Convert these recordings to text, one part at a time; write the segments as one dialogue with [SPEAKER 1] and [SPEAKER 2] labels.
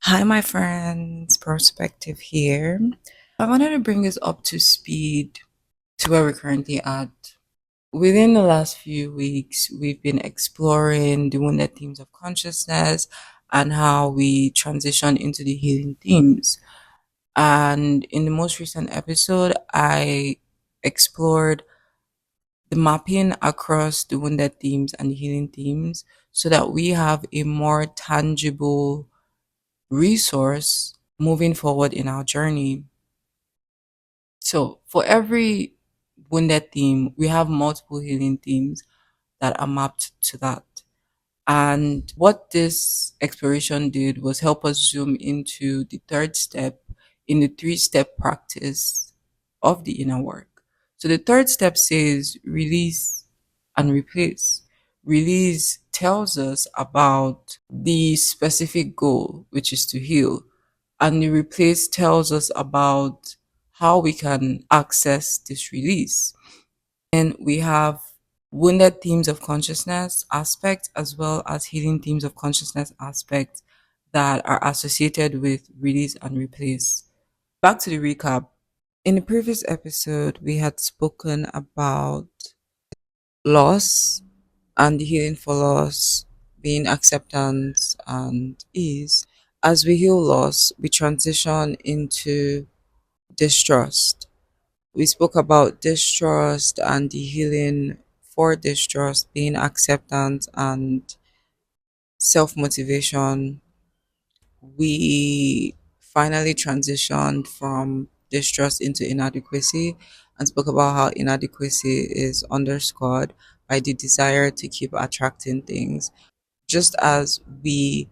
[SPEAKER 1] Hi, my friends. Perspective here. I wanted to bring us up to speed to where we're currently at. Within the last few weeks, we've been exploring the wounded themes of consciousness and how we transition into the healing themes. And in the most recent episode, I explored the mapping across the wounded themes and the healing themes so that we have a more tangible resource moving forward in our journey. So, for every wounded theme, we have multiple healing themes that are mapped to that. And what this exploration did was help us zoom into the third step in the three-step practice of the inner work. So, the third step says release and replace. Release tells us about the specific goal, which is to heal, and the replace tells us about how we can access this release. And we have wounded themes of consciousness aspect as well as healing themes of consciousness aspect that are associated with release and replace. Back to the recap. In the previous episode, we had spoken about loss and the healing for loss being acceptance and ease. As we heal loss, we transition into distrust. We spoke about distrust and the healing for distrust being acceptance and self motivation. We finally transitioned from distrust into inadequacy and spoke about how inadequacy is underscored by the desire to keep attracting things. Just as we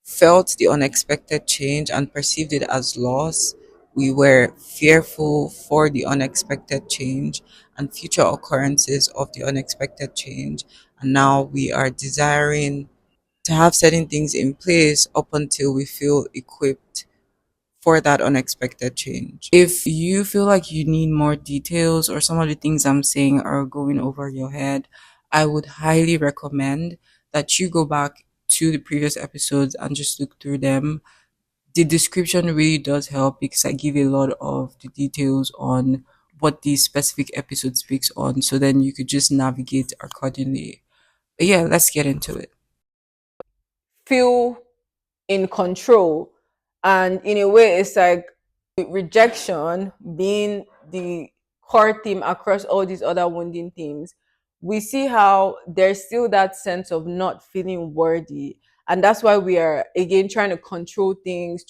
[SPEAKER 1] felt the unexpected change and perceived it as loss, we were fearful for the unexpected change and future occurrences of the unexpected change. And now we are desiring to have certain things in place up until we feel equipped for that unexpected change. If you feel like you need more details or some of the things I'm saying are going over your head, I would highly recommend that you go back to the previous episodes and just look through them. The description really does help because I give a lot of the details on what these specific episode speaks on, so then you could just navigate accordingly. But yeah, let's get into it.
[SPEAKER 2] Feel in control. And in a way, it's like rejection being the core theme across all these other wounding themes. We see how there's still that sense of not feeling worthy. And that's why we are again trying to control things,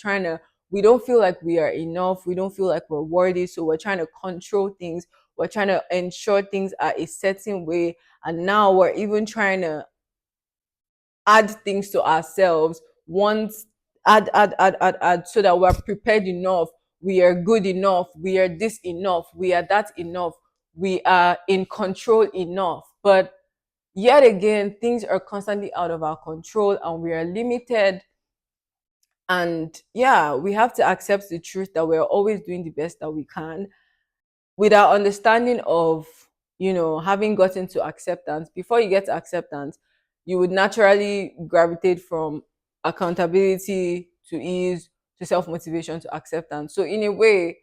[SPEAKER 2] we don't feel like we are enough. We don't feel like we're worthy. So we're trying to control things. We're trying to ensure things are a certain way. And now we're even trying to add things to ourselves once add so that we're prepared enough, we are good enough, we are this enough, we are that enough, we are in control enough. But yet again, things are constantly out of our control and we are limited. And yeah, we have to accept the truth that we're always doing the best that we can with our understanding of, having gotten to acceptance. Before you get to acceptance, you would naturally gravitate from accountability to ease to self-motivation to acceptance. So in a way,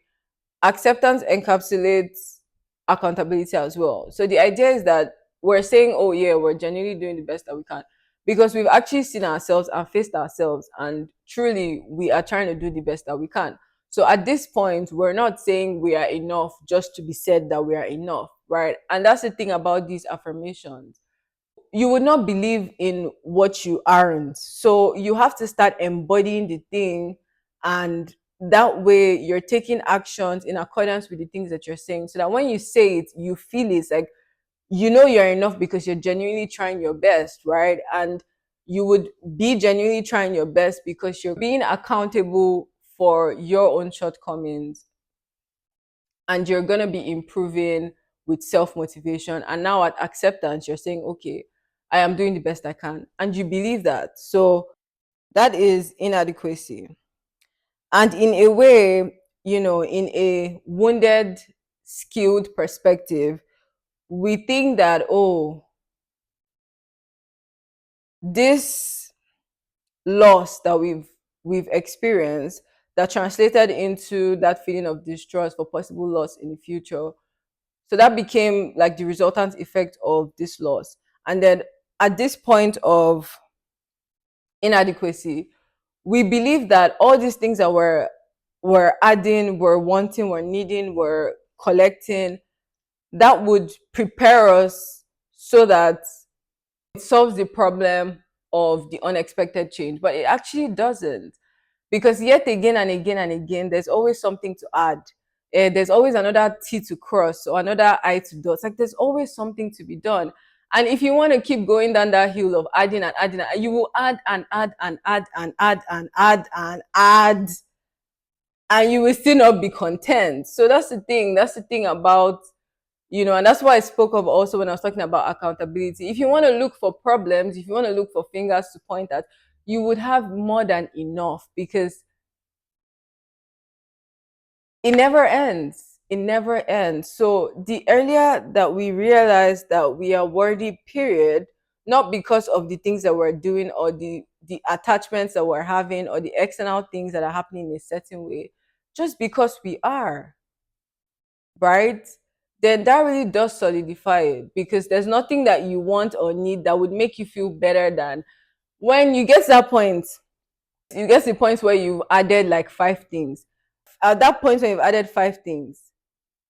[SPEAKER 2] acceptance encapsulates accountability as well. So the idea is that we're saying, oh yeah, we're genuinely doing the best that we can because we've actually seen ourselves and faced ourselves, and truly we are trying to do the best that we can. So at this point, we're not saying we are enough just to be said that we are enough, right? And that's the thing about these affirmations. You would not believe in what you aren't. So you have to start embodying the thing, and that way you're taking actions in accordance with the things that you're saying. So that when you say it, you feel it's like you're enough because you're genuinely trying your best, right? And you would be genuinely trying your best because you're being accountable for your own shortcomings, and you're going to be improving with self motivation. And now at acceptance, you're saying, okay, I am doing the best I can. And you believe that. So that is inadequacy. And in a way, in a wounded, skilled perspective, we think that, oh, this loss that we've we've experienced that translated into that feeling of distrust for possible loss in the future. So that became like the resultant effect of this loss. And then at this point of inadequacy, we believe that all these things that we're adding, we're wanting, we're needing, we're collecting, that would prepare us so that it solves the problem of the unexpected change. But it actually doesn't, because yet again and again and again, there's always something to add. There's always another T to cross or another I to dot. Like there's always something to be done. And if you want to keep going down that hill of adding and adding, you will add and add and add and add and add and add, and you will still not be content. So that's the thing. That's the thing about, and that's why I spoke of also when I was talking about accountability. If you want to look for problems, if you want to look for fingers to point at, you would have more than enough, because it never ends. It never ends. So the earlier that we realize that we are worthy, period, not because of the things that we're doing or the attachments that we're having or the external things that are happening in a certain way, just because we are, right? Then that really does solidify it, because there's nothing that you want or need that would make you feel better than when you get to that point. You get to the point where you've added like five things. At that point when you've added five things,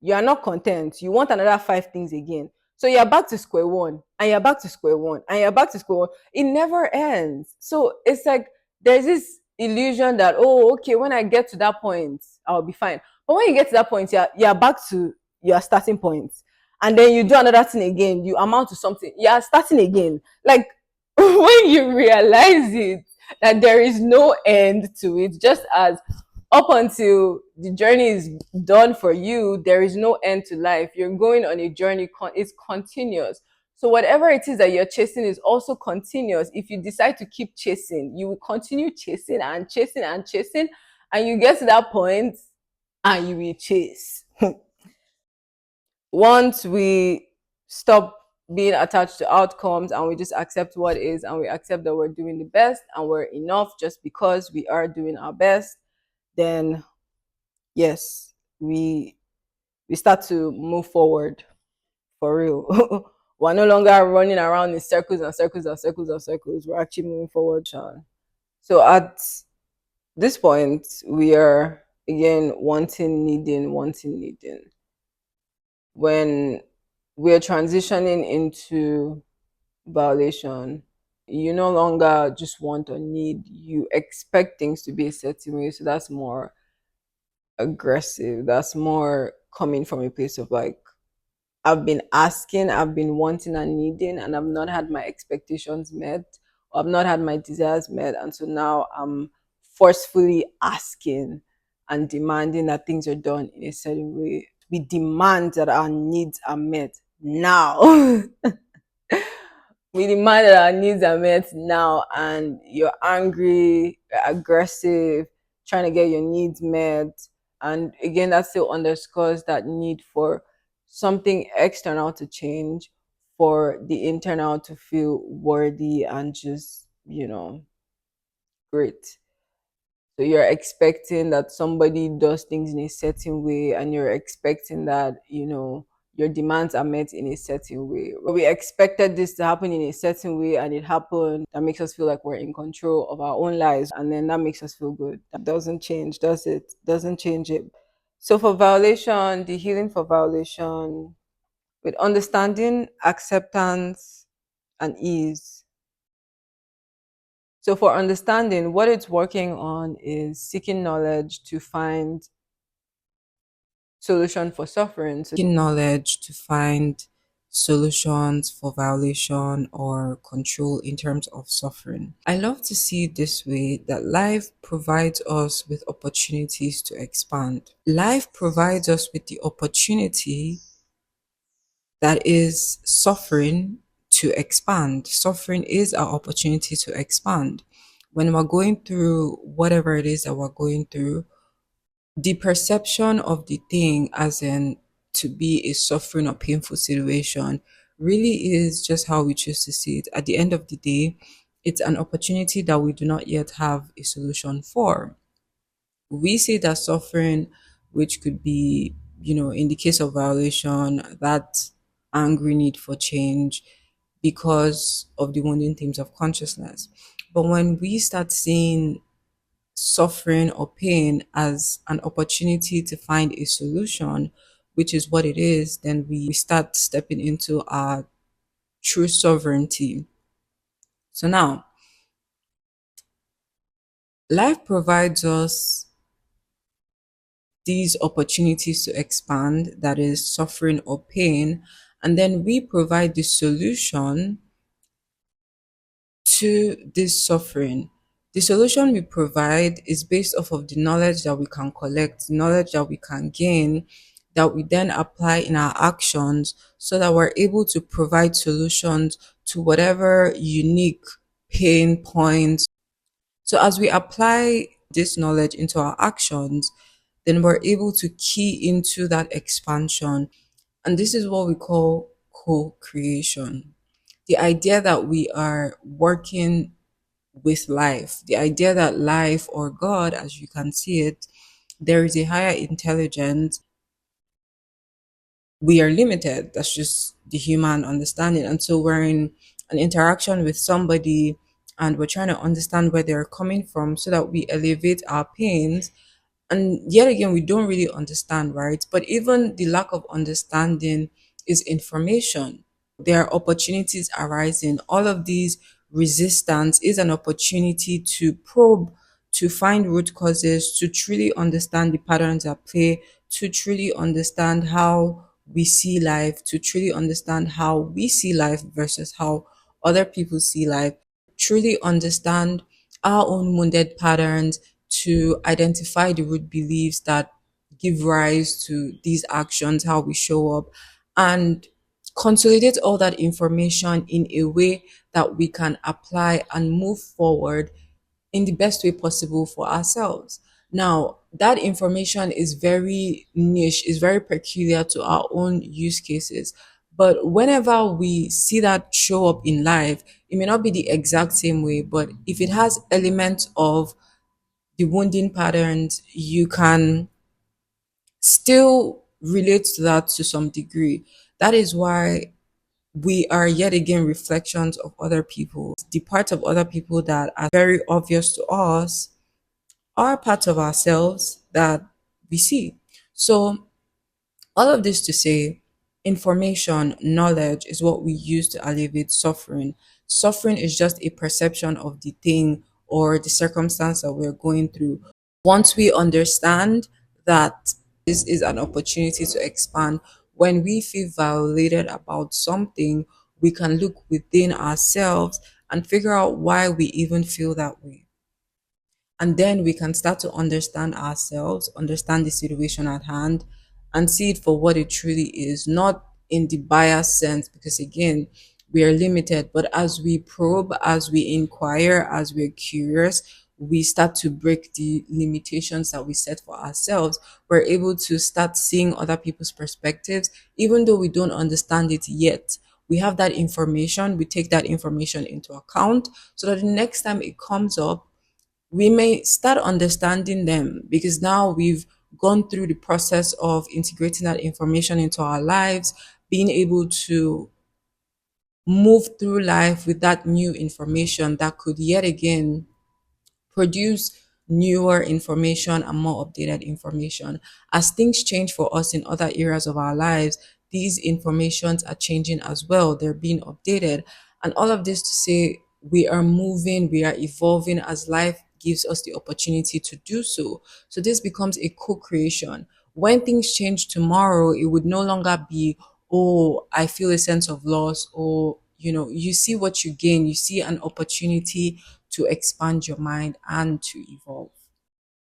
[SPEAKER 2] you are not content. You want another five things again. So you're back to square one, and you're back to square one, and you're back to square one. It never ends. So it's like there's this illusion that, oh, okay, when I get to that point, I'll be fine. But when you get to that point, you're back to your starting point. And then you do another thing again, you amount to something. You're starting again. Like when you realize it, that there is no end to it, just as up until the journey is done for you, there is no end to life. You're going on a journey, it's continuous. So whatever it is that you're chasing is also continuous. If you decide to keep chasing, you will continue chasing and chasing and chasing, and you get to that point and you will chase. Once we stop being attached to outcomes and we just accept what is, and we accept that we're doing the best and we're enough just because we are doing our best, then yes, we start to move forward for real. We're no longer running around in circles and circles and circles and circles. We're actually moving forward, Sean. So at this point, we are again wanting, needing, wanting, needing. When we're transitioning into violation, you no longer just want or need, you expect things to be a certain way. So that's more aggressive. That's more coming from a place of like, I've been asking, I've been wanting and needing, and I've not had my expectations met, or I've not had my desires met. And so now I'm forcefully asking and demanding that things are done in a certain way. We demand that our needs are met now. We demand that our needs are met now, and you're angry, you're aggressive, trying to get your needs met. And again, that still underscores that need for something external to change, for the internal to feel worthy and just, great. So you're expecting that somebody does things in a certain way, and you're expecting that, your demands are met in a certain way. We expected this to happen in a certain way and it happened. That makes us feel like we're in control of our own lives, and then that makes us feel good. That doesn't change, does it? Doesn't change it. So for violation, the healing for violation, with understanding, acceptance, and ease. So, for understanding, what it's working on is seeking knowledge to find solution for suffering. So,
[SPEAKER 1] Seeking knowledge to find solutions for violation or control in terms of suffering. I love to see it this way, that life provides us with opportunities to expand. Life provides us with the opportunity that is suffering to expand. Suffering is our opportunity to expand. When we're going through whatever it is that we're going through, the perception of the thing as in to be a suffering or painful situation really is just how we choose to see it. At the end of the day, it's an opportunity that we do not yet have a solution for. We see that suffering, which could be, in the case of violation, that angry need for change because of the wounding themes of consciousness. But when we start seeing suffering or pain as an opportunity to find a solution, which is what it is, then we start stepping into our true sovereignty. So now, life provides us these opportunities to expand, that is, suffering or pain, and then we provide the solution to this suffering. The solution we provide is based off of the knowledge that we can collect, the knowledge that we can gain, that we then apply in our actions so that we're able to provide solutions to whatever unique pain points. So, as we apply this knowledge into our actions, then we're able to key into that expansion. And this is what we call co creation. The idea that we are working with life, the idea that life or God, as you can see it, there is a higher intelligence. We are limited. That's just the human understanding. And so we're in an interaction with somebody and we're trying to understand where they're coming from so that we elevate our pains. And yet again, we don't really understand, right? But even the lack of understanding is information. There are opportunities arising. All of these resistance is an opportunity to probe, to find root causes, to truly understand the patterns at play, to truly understand how we see life, to truly understand how we see life versus how other people see life, truly understand our own wounded patterns, to identify the root beliefs that give rise to these actions, how we show up, and consolidate all that information in a way that we can apply and move forward in the best way possible for ourselves. Now, that information is very niche, is very peculiar to our own use cases. But whenever we see that show up in life, it may not be the exact same way, but if it has elements of the wounding patterns, you can still relate to that to some degree. That is why we are yet again reflections of other people. The parts of other people that are very obvious to us are parts of ourselves that we see. So, all of this to say, information, knowledge is what we use to alleviate suffering. Suffering is just a perception of the thing or the circumstance that we're going through. Once we understand that this is an opportunity to expand, when we feel violated about something, we can look within ourselves and figure out why we even feel that way. And then we can start to understand ourselves, understand the situation at hand, and see it for what it truly is, not in the biased sense, because again, we are limited. But as we probe, as we inquire, as we're curious, we start to break the limitations that we set for ourselves. We're able to start seeing other people's perspectives, even though we don't understand it yet. We have that information, we take that information into account so that the next time it comes up, we may start understanding them because now we've gone through the process of integrating that information into our lives, being able to move through life with that new information that could yet again produce newer information and more updated information. As things change for us in other areas of our lives, these informations are changing as well. They're being updated. And all of this to say, we are moving, we are evolving as life gives us the opportunity to do so. So this becomes a co creation. When things change tomorrow, it would no longer be, oh, I feel a sense of loss, or, you see what you gain, you see an opportunity to expand your mind and to evolve.